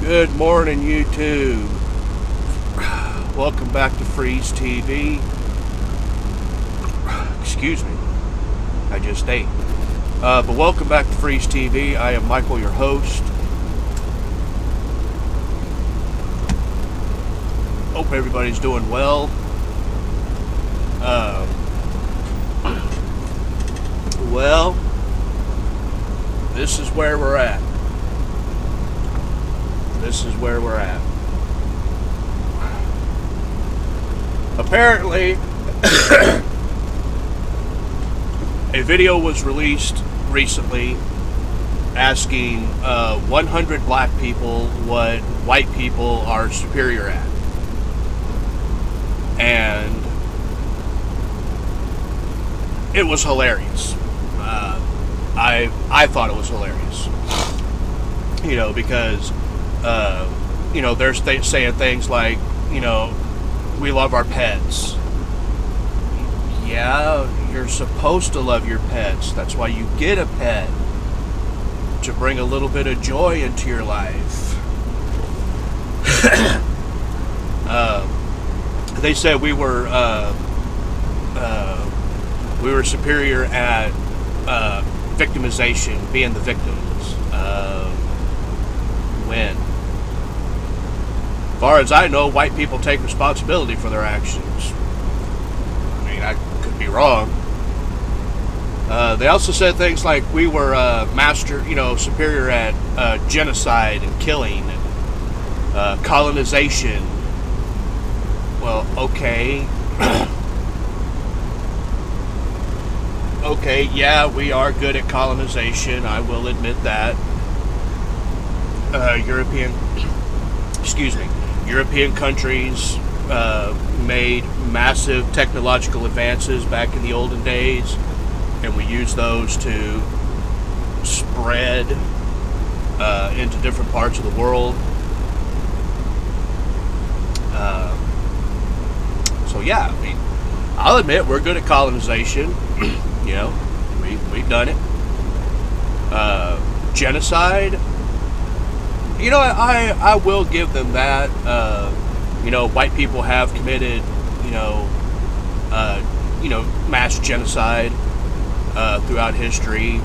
Good morning, YouTube. Welcome back to Freeze TV. Excuse me, I just ate. But welcome back to Freeze TV. I am Michael, your host. Hope everybody's doing well. Well, this is where we're at. Apparently, a video was released recently asking 100 black people what white people are superior at. And it was hilarious. I thought it was hilarious. Because they're saying things like, we love our pets. Yeah, you're supposed to love your pets. That's why you get a pet, to bring a little bit of joy into your life. They said we were superior at victimization, being the victims. When, as far as I know, white people take responsibility for their actions. I mean, I could be wrong. They also said things like we were superior at genocide and killing, and colonization. Well, okay. Okay, yeah, we are good at colonization. I will admit that. European countries made massive technological advances back in the olden days, and we used those to spread into different parts of the world. So yeah, I mean, I'll admit we're good at colonization. We've done it. Genocide. I will give them that. White people have committed, mass genocide throughout history.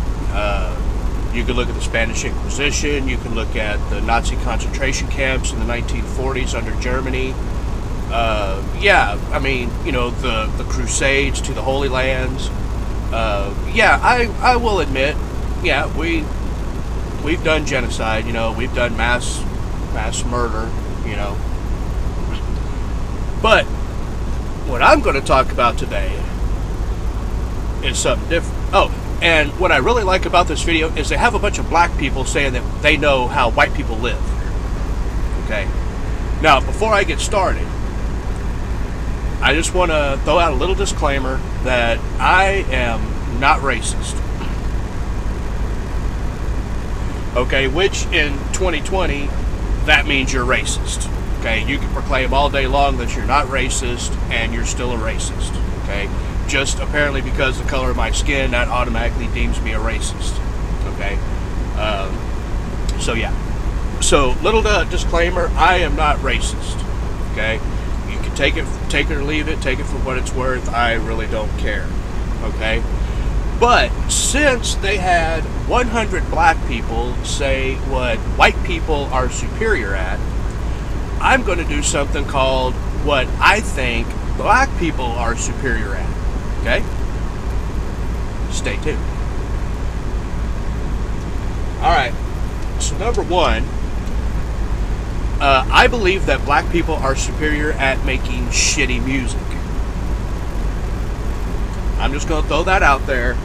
You can look at the Spanish Inquisition. You can look at the Nazi concentration camps in the 1940s under Germany. The Crusades to the Holy Lands. I will admit, we've done genocide, we've done mass murder, But what I'm going to talk about today is something different. Oh, and what I really like about this video is they have a bunch of black people saying that they know how white people live. Okay. Now, before I get started, I just want to throw out a little disclaimer that I am not racist. Okay, which in 2020, that means you're racist. Okay, you can proclaim all day long that you're not racist and you're still a racist. Okay, just apparently because the color of my skin, that automatically deems me a racist. Okay, so little disclaimer, I am not racist. Okay, you can take it or leave it, take it for what it's worth. I really don't care. Okay. But since they had 100 black people say what white people are superior at, I'm going to do something called what I think black people are superior at. Okay? Stay tuned. Alright, so number one, I believe that black people are superior at making shitty music. I'm just going to throw that out there.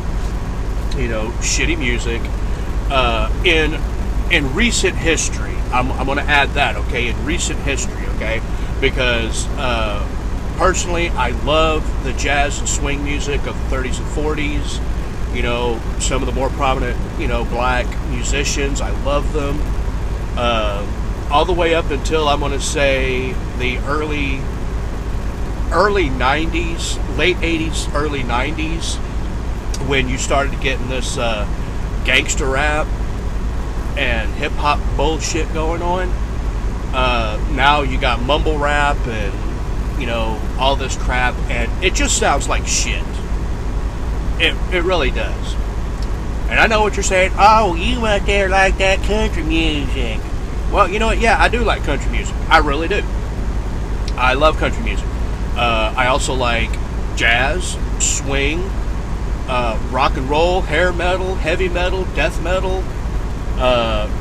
Shitty music. In recent history, I'm going to add that, okay? In recent history, okay? Because personally, I love the jazz and swing music of the 30s and 40s. Some of the more prominent, black musicians, I love them. All the way up until, I'm going to say, the early 90s, late 80s, early 90s, when you started getting this gangster rap and hip hop bullshit going on. Now you got mumble rap and all this crap, and it just sounds like shit. It really does. And I know what you're saying. Oh, you out there like that country music. Well, you know what? Yeah, I do like country music. I really do. I love country music. I also like jazz, swing, rock and roll, hair metal, heavy metal, death metal,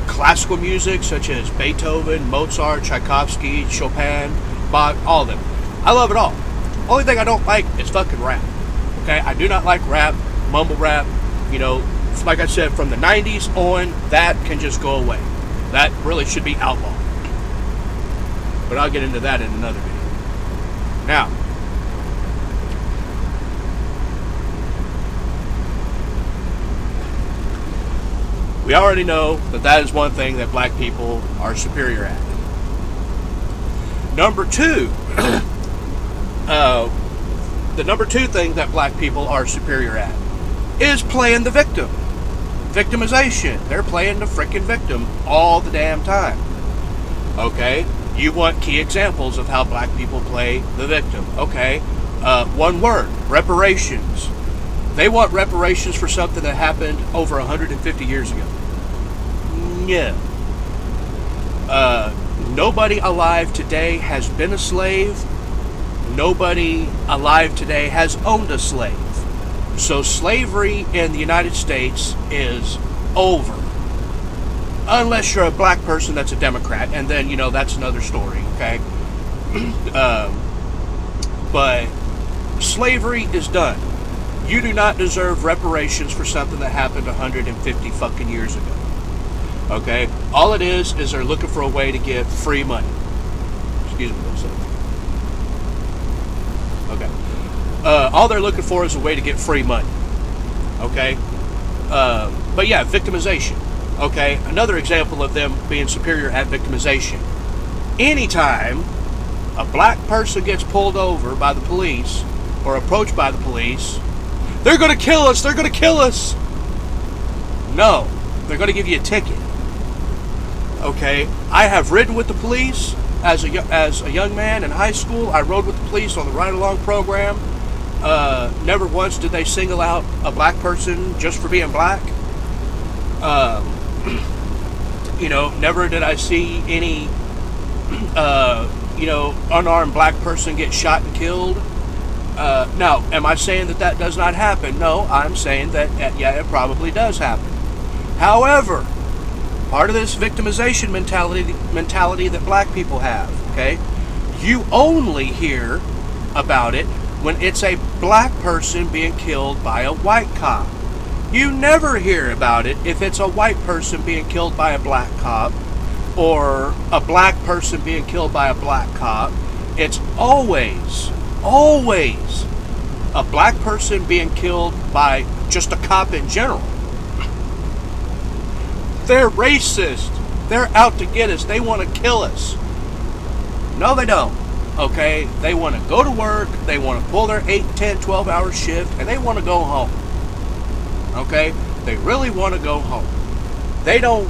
classical music such as Beethoven, Mozart, Tchaikovsky, Chopin, Bach, all of them. I love it all. Only thing I don't like is fucking rap. Okay, I do not like rap, mumble rap. Like I said, from the 90s on, that can just go away. That really should be outlawed. But I'll get into that in another video. Now, we already know that is one thing that black people are superior at. Number two, the number two thing that black people are superior at is playing the victim. Victimization. They're playing the freaking victim all the damn time. Okay? You want key examples of how black people play the victim. Okay? One word. Reparations. They want reparations for something that happened over 150 years ago. Yeah. Nobody alive today has been a slave. Nobody alive today has owned a slave. So slavery in the United States is over. Unless you're a black person that's a Democrat, and then, that's another story, okay? But slavery is done. You do not deserve reparations for something that happened 150 fucking years ago. Okay? All it is they're looking for a way to get free money. Excuse me, okay. All they're looking for is a way to get free money. Okay? But yeah, victimization. Okay? Another example of them being superior at victimization. Anytime a black person gets pulled over by the police or approached by the police, they're going to kill us! They're going to kill us! No. They're going to give you a ticket. Okay? I have ridden with the police as a young man in high school. I rode with the police on the ride-along program. Never once did they single out a black person just for being black. Never did I see any, unarmed black person get shot and killed. Now, am I saying that does not happen? No, I'm saying that, yeah, it probably does happen. However, part of this victimization mentality that black people have, okay, you only hear about it when it's a black person being killed by a white cop. You never hear about it if it's a white person being killed by a black cop or a black person being killed by a black cop. It's always a black person being killed by just a cop in general. They're racist. They're out to get us. They want to kill us. No, they don't. Okay? They want to go to work. They want to pull their 8, 10, 12-hour shift, and they want to go home. Okay? They really want to go home. They don't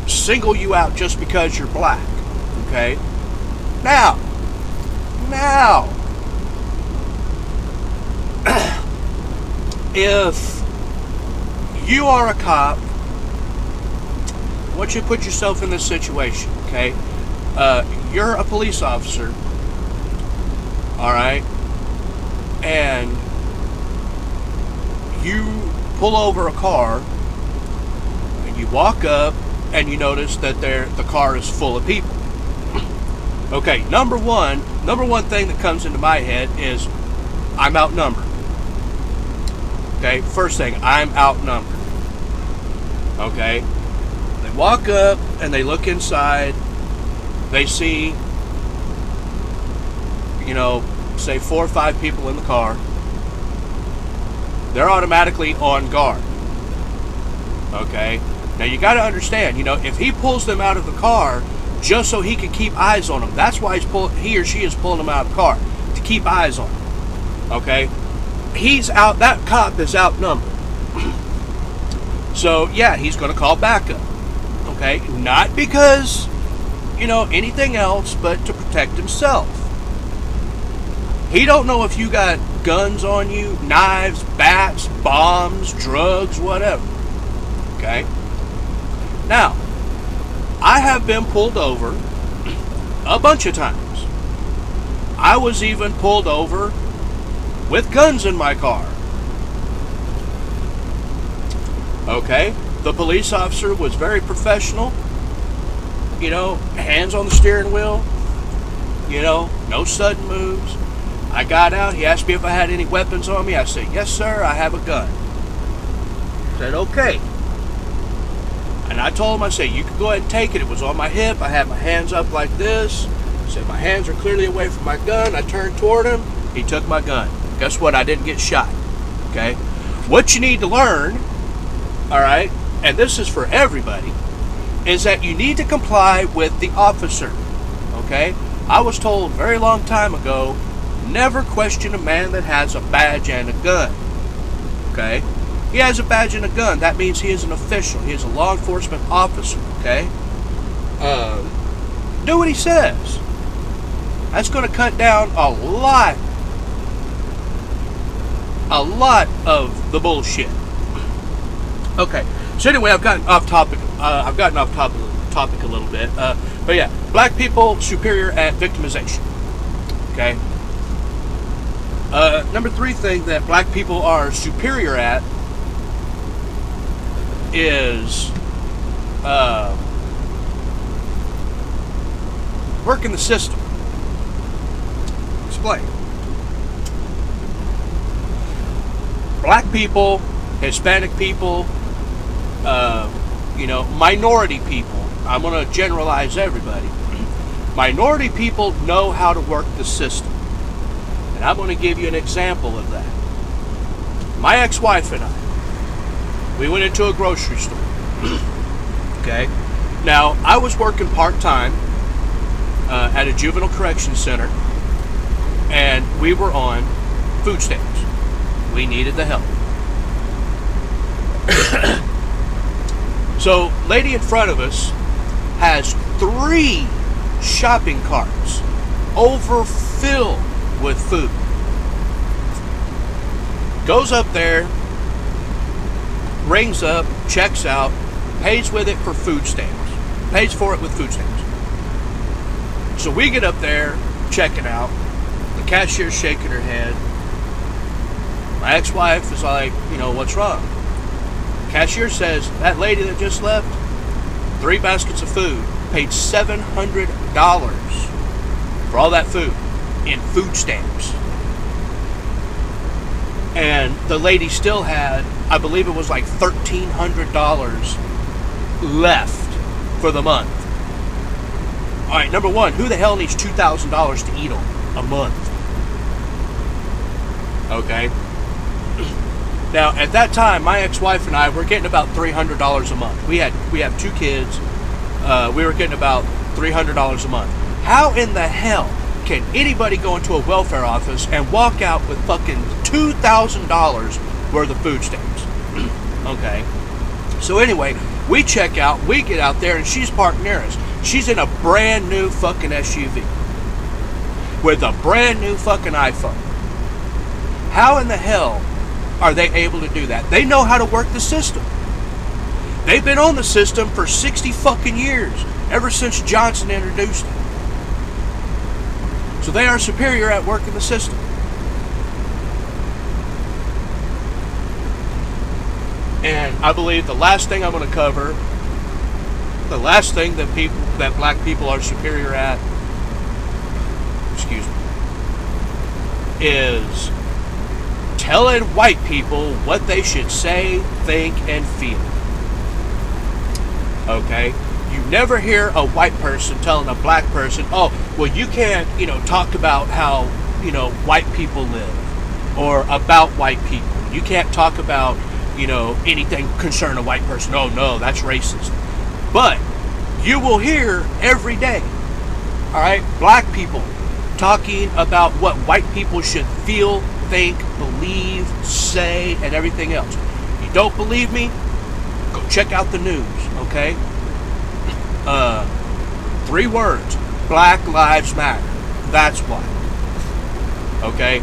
single you out just because you're black. Okay? Now, if you are a cop, I want you to put yourself in this situation, okay? You're a police officer, all right? And you pull over a car, and you walk up, and you notice that the car is full of people. Okay, number one thing that comes into my head is I'm outnumbered. Okay, first thing, I'm outnumbered. Okay? They walk up and they look inside. They see, say 4 or 5 people in the car. They're automatically on guard. Okay? Now you got to understand, if he pulls them out of the car just so he can keep eyes on them, that's why he or she is pulling them out of the car, to keep eyes on them. Okay? That cop is outnumbered. So, yeah, he's going to call backup. Okay? Not because anything else but to protect himself. He don't know if you got guns on you, knives, bats, bombs, drugs, whatever. Okay? Now, I have been pulled over a bunch of times. I was even pulled over with guns in my car. Okay? The police officer was very professional. Hands on the steering wheel. No sudden moves. I got out. He asked me if I had any weapons on me. I said, yes, sir, I have a gun. He said, okay. And I told him, I said, you can go ahead and take it. It was on my hip. I had my hands up like this. I said, my hands are clearly away from my gun. I turned toward him. He took my gun. Guess what? I didn't get shot. Okay? What you need to learn, all right, and this is for everybody, is that you need to comply with the officer. Okay? I was told a very long time ago, never question a man that has a badge and a gun. Okay? He has a badge and a gun. That means he is an official. He is a law enforcement officer. Okay? Do what he says. That's going to cut down a lot of the bullshit. Okay. So anyway, I've gotten off topic. Topic a little bit. But yeah, black people superior at victimization. Okay. Number 3 thing that black people are superior at is working the system. Explain. Black people, Hispanic people, minority people. I'm going to generalize everybody. Minority people know how to work the system. And I'm going to give you an example of that. My ex-wife and I, we went into a grocery store. Okay? Now, I was working part-time at a juvenile correction center, and we were on food stamps. We needed the help. So, lady in front of us has 3 shopping carts overfilled with food. Goes up there, rings up, checks out, pays with it for food stamps. Pays for it with food stamps. So we get up there, check it out. The cashier's shaking her head. My ex-wife is like, what's wrong? Cashier says, that lady that just left, 3 baskets of food, paid $700 for all that food in food stamps. And the lady still had, I believe it was like $1,300 left for the month. All right, number 1, who the hell needs $2,000 to eat on a month? Okay. Now, at that time, my ex-wife and I were getting about $300 a month. We have 2 kids. We were getting about $300 a month. How in the hell can anybody go into a welfare office and walk out with fucking $2,000 worth of food stamps? Okay. So anyway, we check out, we get out there, and she's parked near us. She's in a brand new fucking SUV with a brand new fucking iPhone. How in the hell are they able to do that? They know how to work the system. They've been on the system for 60 fucking years, ever since Johnson introduced it. So they are superior at working the system. And I believe the last thing I'm going to cover, the last thing that black people are superior at, is telling white people what they should say, think, and feel. Okay? You never hear a white person telling a black person, oh, well, you can't, talk about how, white people live, or about white people. You can't talk about, anything concerning a white person. Oh, no, that's racist. But you will hear every day, all right, black people talking about what white people should feel, think, believe, say, and everything else. You don't believe me? Go check out the news, okay? 3 3 words: Black Lives Matter. That's why. Okay?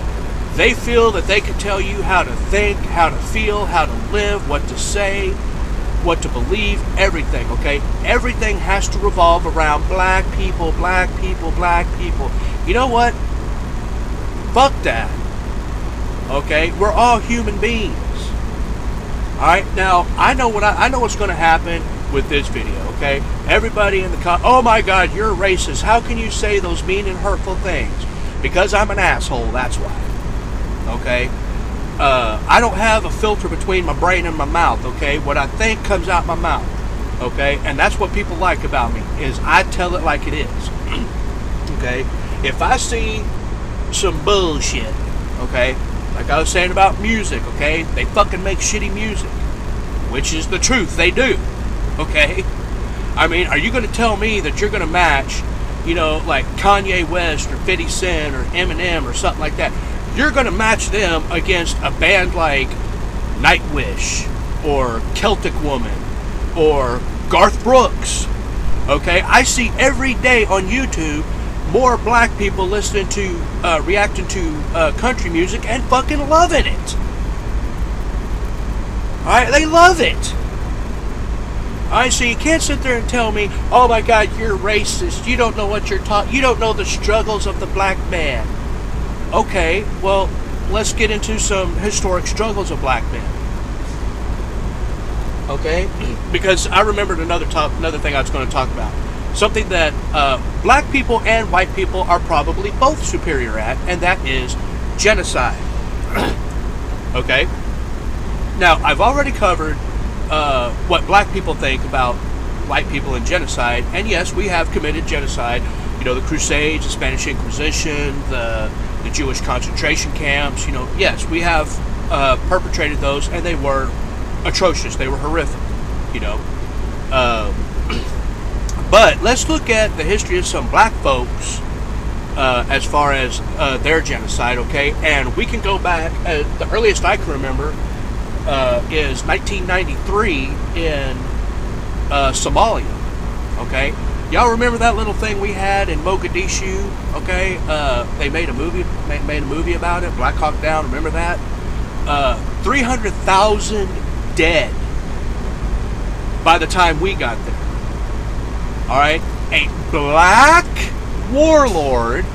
They feel that they can tell you how to think, how to feel, how to live, what to say, what to believe, everything, okay? Everything has to revolve around black people, black people, black people. You know what? Fuck that. Okay? We're all human beings. Alright? Now, I know what's going to happen with this video, okay? Everybody in the oh my God, you're racist. How can you say those mean and hurtful things? Because I'm an asshole, that's why. Okay? I don't have a filter between my brain and my mouth, okay? What I think comes out my mouth, okay? And that's what people like about me, is I tell it like it is. Okay? If I see some bullshit, okay? Like I was saying about music, okay? They fucking make shitty music, which is the truth, they do, okay? I mean, are you going to tell me that you're going to match, you know, like Kanye West or 50 Cent or Eminem or something like that? You're going to match them against a band like Nightwish or Celtic Woman or Garth Brooks. Okay, I see every day on YouTube more black people listening to, reacting to country music and fucking loving it. Alright, they love it. Alright, so you can't sit there and tell me, oh my God, you're racist. You don't know what you're talking. You don't know the struggles of the black man. Okay, well, let's get into some historic struggles of black men. Okay? Because I remembered another thing I was going to talk about. Something that black people and white people are probably both superior at, and that is genocide. Okay? Now, I've already covered what black people think about white people and genocide, and yes, we have committed genocide. You know, the Crusades, the Spanish Inquisition, the Jewish concentration camps, you know, yes, we have perpetrated those, and they were atrocious. They were horrific, you know. But let's look at the history of some black folks as far as their genocide, okay? And we can go back, the earliest I can remember is 1993 in Somalia, okay? Y'all remember that little thing we had in Mogadishu? Okay, they made a movie about it. Black Hawk Down. Remember that? 300,000 dead by the time we got there. All right, a black warlord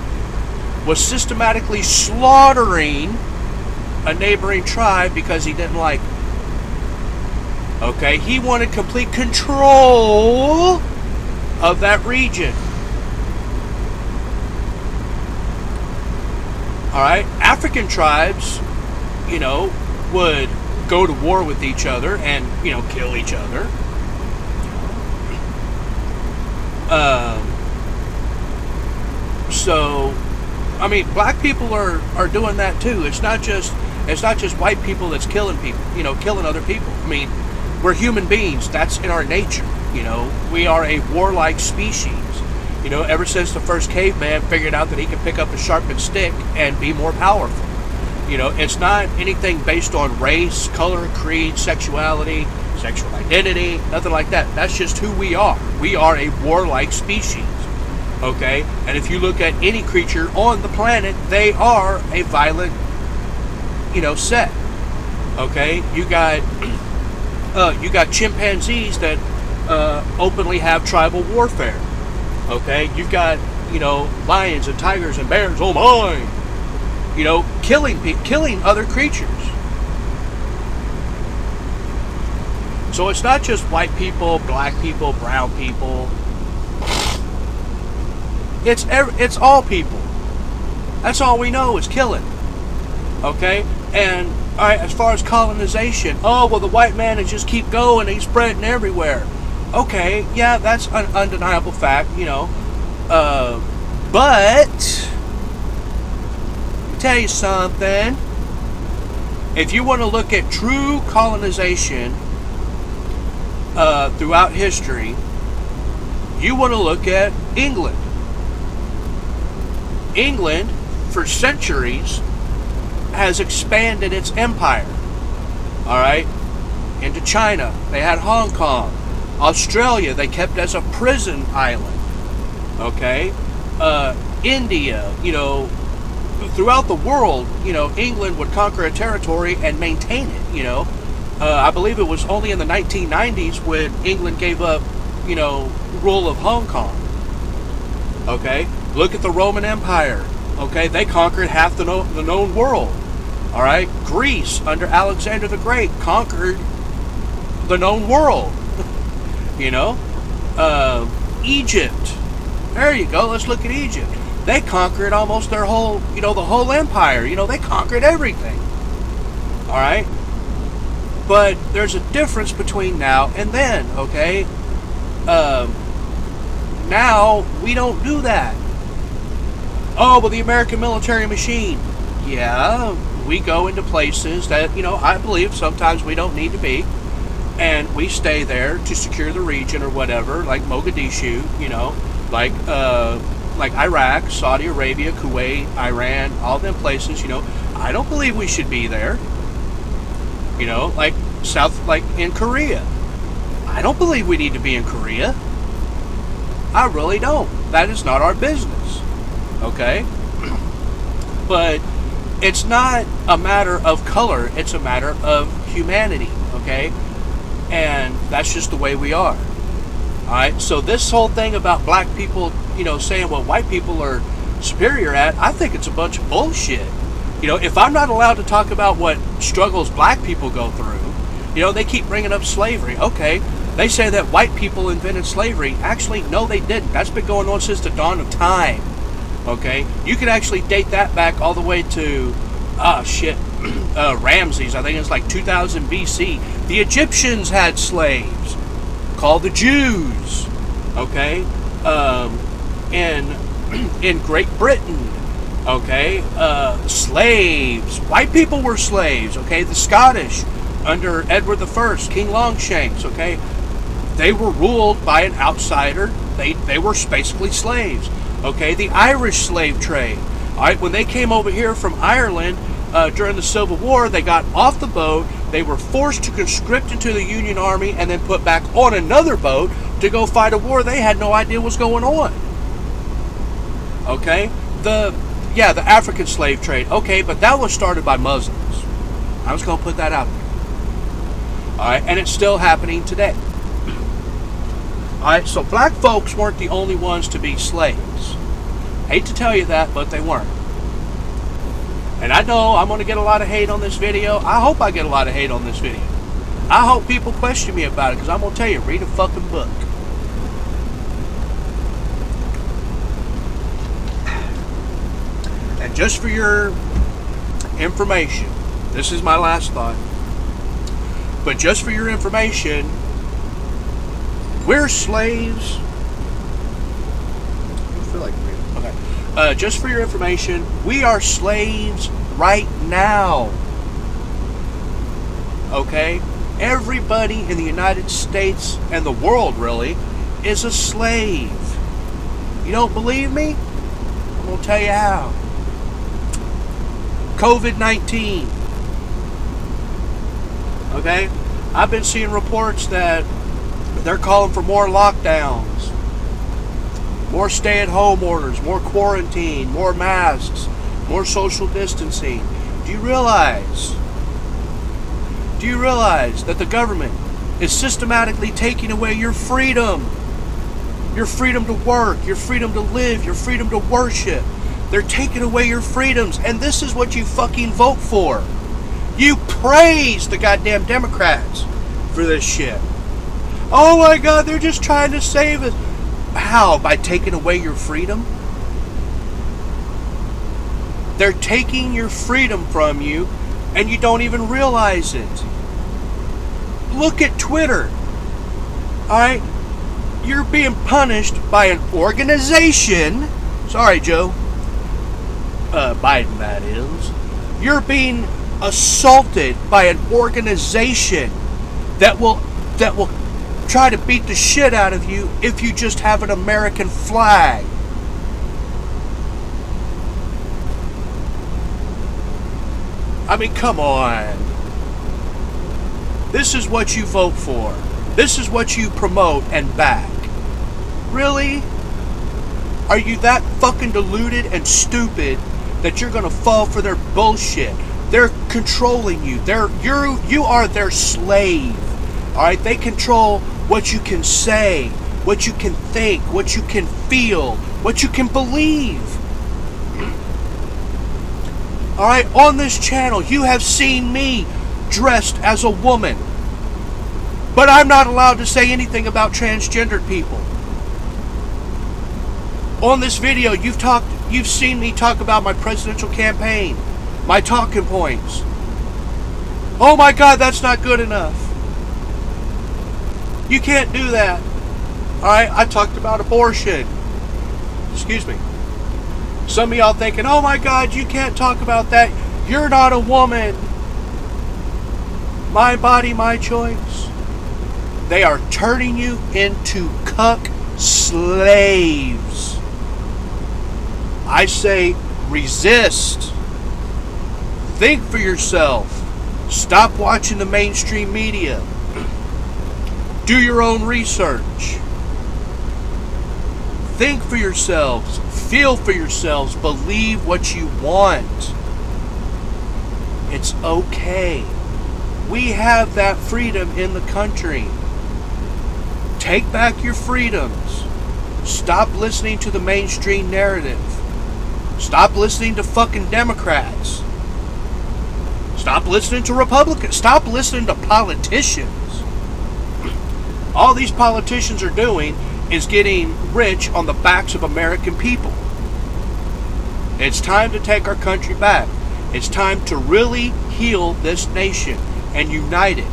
was systematically slaughtering a neighboring tribe because he didn't like them. Okay, he wanted complete control of that region. Alright, African tribes, you know, would go to war with each other and, you know, kill each other. So, I mean, black people are doing that too. It's not just white people that's killing people, you know, killing other people. I mean, we're human beings. That's in our nature. You know, we are a warlike species. You know, ever since the first caveman figured out that he could pick up a sharpened stick and be more powerful. You know, it's not anything based on race, color, creed, sexuality, sexual identity, nothing like that. That's just who we are. We are a warlike species. Okay? And if you look at any creature on the planet, they are a violent, you know, set. Okay? You got chimpanzees that openly have tribal warfare. Okay, you've got, you know, lions and tigers and bears. Oh my! You know, killing other creatures. So it's not just white people, black people, brown people. It's all people. That's all we know is killing. Okay, and all right, as far as colonization, oh well, the white man is just keep going. He's spreading everywhere. Okay, yeah, that's an undeniable fact, you know. But let me tell you something. If you want to look at true colonization throughout history, you want to look at England. England, for centuries, has expanded its empire. All right, into China. They had Hong Kong. Australia, they kept as a prison island. Okay, India, throughout the world, England would conquer a territory and maintain it. I believe it was only in the 1990s when England gave up, rule of Hong Kong. Okay, look at the Roman Empire. Okay, they conquered half the known world. All right, Greece under Alexander the Great conquered the known world. Egypt. There you go. Let's look at Egypt. They conquered almost their whole, the whole empire. They conquered everything. All right, but there's a difference between now and then. Okay, now we don't do that. Oh, but the American military machine. Yeah, we go into places that, I believe sometimes we don't need to be. And we stay there to secure the region or whatever, like Mogadishu, like Iraq, Saudi Arabia, Kuwait, Iran, all them places, I don't believe we should be there. Like in Korea. I don't believe we need to be in Korea. I really don't. That is not our business. Okay? But it's not a matter of color, it's a matter of humanity, okay? And that's just the way we are. Alright, so this whole thing about black people, saying what white people are superior at, I think it's a bunch of bullshit. If I'm not allowed to talk about what struggles black people go through, they keep bringing up slavery. Okay, they say that white people invented slavery. Actually, no, they didn't. That's been going on since the dawn of time. Okay, you can actually date that back all the way to, Ramses. I think it's like 2000 BC. The Egyptians had slaves called the Jews. Okay, in Great Britain. Okay, slaves. White people were slaves. Okay, the Scottish under Edward I, King Longshanks. Okay, they were ruled by an outsider. They were basically slaves. Okay, the Irish slave trade. All right, when they came over here from Ireland during the Civil War, they got off the boat. They were forced to conscript into the Union Army and then put back on another boat to go fight a war they had no idea was going on. Okay, the African slave trade. Okay, but that was started by Muslims. I was going to put that out there. All right, and it's still happening today. Alright, so black folks weren't the only ones to be slaves. Hate to tell you that, but they weren't. And I know I'm going to get a lot of hate on this video. I hope I get a lot of hate on this video. I hope people question me about it, because I'm going to tell you, read a fucking book. And just for your information, this is my last thought, but just for your information, we're slaves. I feel like reading. Okay. Just for your information, we are slaves right now. Okay? Everybody in the United States and the world, really, is a slave. You don't believe me? I'm going to tell you how. COVID-19. Okay? I've been seeing reports that they're calling for more lockdowns, more stay-at-home orders, more quarantine, more masks, more social distancing. Do you realize that the government is systematically taking away your freedom? Your freedom to work, your freedom to live, your freedom to worship. They're taking away your freedoms, and this is what you fucking vote for. You praise the goddamn Democrats for this shit. Oh my God, they're just trying to save us. How? By taking away your freedom? They're taking your freedom from you, and you don't even realize it. Look at Twitter. Alright? You're being punished by an organization. Sorry, Joe. Biden, that is. You're being assaulted by an organization that will try to beat the shit out of you if you just have an American flag. I mean, come on. This is what you vote for. This is what you promote and back. Really? Are you that fucking deluded and stupid that you're gonna fall for their bullshit? They're controlling you. You are their slave. Alright? They control what you can say, what you can think, what you can feel, what you can believe. Alright? On this channel, you have seen me dressed as a woman. But I'm not allowed to say anything about transgendered people. On this video, you've seen me talk about my presidential campaign, my talking points. Oh my God, that's not good enough. You can't do that. Alright, I talked about abortion. Excuse me. Some of y'all thinking, oh my God, you can't talk about that. You're not a woman. My body, my choice. They are turning you into cuck slaves. I say resist. Think for yourself. Stop watching the mainstream media. Do your own research. Think for yourselves. Feel for yourselves. Believe what you want. It's okay. We have that freedom in the country. Take back your freedoms. Stop listening to the mainstream narrative. Stop listening to fucking Democrats. Stop listening to Republicans. Stop listening to politicians. All these politicians are doing is getting rich on the backs of American people. It's time to take our country back. It's time to really heal this nation and unite it.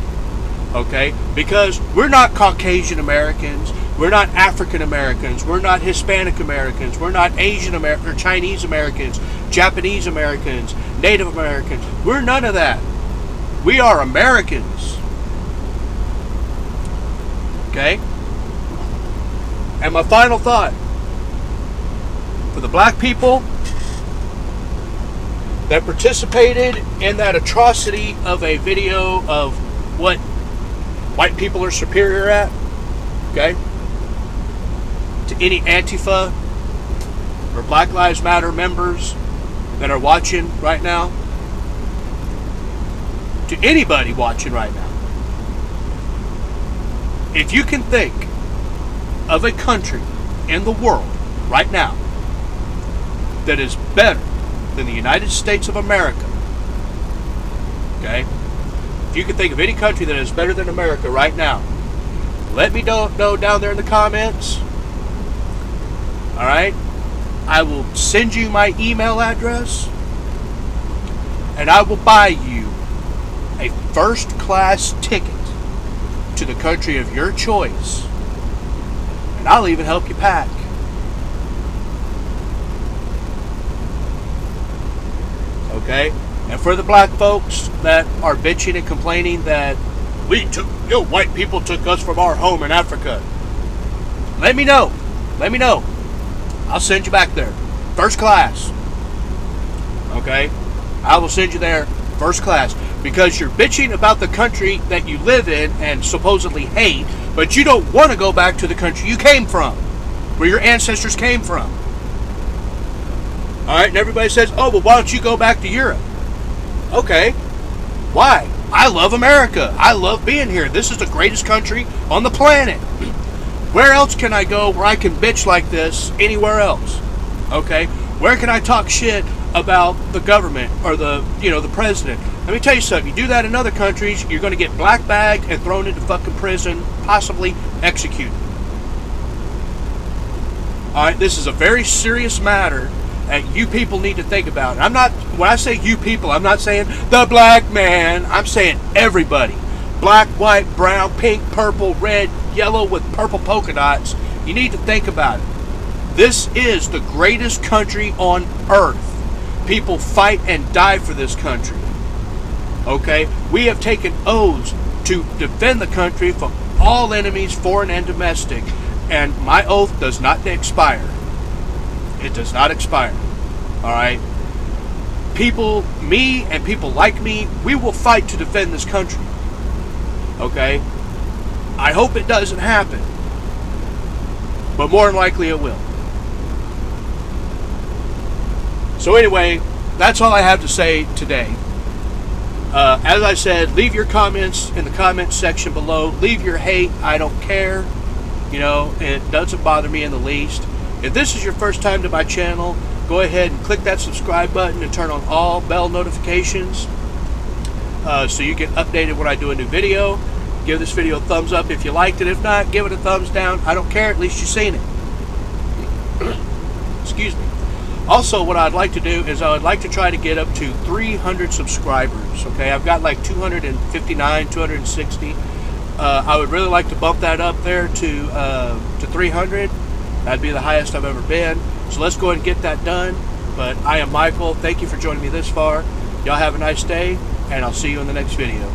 Okay? Because we're not Caucasian Americans. We're not African Americans. We're not Hispanic Americans. We're not Asian Americans or Chinese Americans, Japanese Americans, Native Americans. We're none of that. We are Americans. Okay? And my final thought for the black people that participated in that atrocity of a video of what white people are superior at, okay? To any Antifa or Black Lives Matter members that are watching right now, to anybody watching right now, if you can think of a country in the world right now that is better than the United States of America, okay? If you can think of any country that is better than America right now, let me know down there in the comments. Alright? I will send you my email address, and I will buy you a first-class ticket to the country of your choice. And I'll even help you pack. Okay? And for the black folks that are bitching and complaining that white people took us from our home in Africa, let me know. Let me know. I'll send you back there. First class. Okay? I will send you there first class. Because you're bitching about the country that you live in and supposedly hate, but you don't want to go back to the country you came from, where your ancestors came from. Alright, and everybody says, oh, well, why don't you go back to Europe? Okay. Why? I love America. I love being here. This is the greatest country on the planet. Where else can I go where I can bitch like this anywhere else? Okay? Where can I talk shit about the government or the president? Let me tell you something. You do that in other countries, you're going to get black bagged and thrown into fucking prison, possibly executed. Alright, this is a very serious matter that you people need to think about. When I say you people, I'm not saying the black man. I'm saying everybody. Black, white, brown, pink, purple, red, yellow with purple polka dots. You need to think about it. This is the greatest country on earth. People fight and die for this country. Okay? We have taken oaths to defend the country from all enemies, foreign and domestic. And my oath does not expire. It does not expire. Alright? People, me and people like me, we will fight to defend this country. Okay? I hope it doesn't happen. But more than likely it will. So anyway, that's all I have to say today. As I said, leave your comments in the comments section below. Leave your hate. I don't care. It doesn't bother me in the least. If this is your first time to my channel, go ahead and click that subscribe button and turn on all bell notifications so you get updated when I do a new video. Give this video a thumbs up if you liked it. If not, give it a thumbs down. I don't care. At least you've seen it. Excuse me. Also, what I'd like to do is I would like to try to get up to 300 subscribers. Okay, I've got like 259, 260. I would really like to bump that up there to 300. That'd be the highest I've ever been. So let's go ahead and get that done. But I am Michael. Thank you for joining me this far. Y'all have a nice day, and I'll see you in the next video.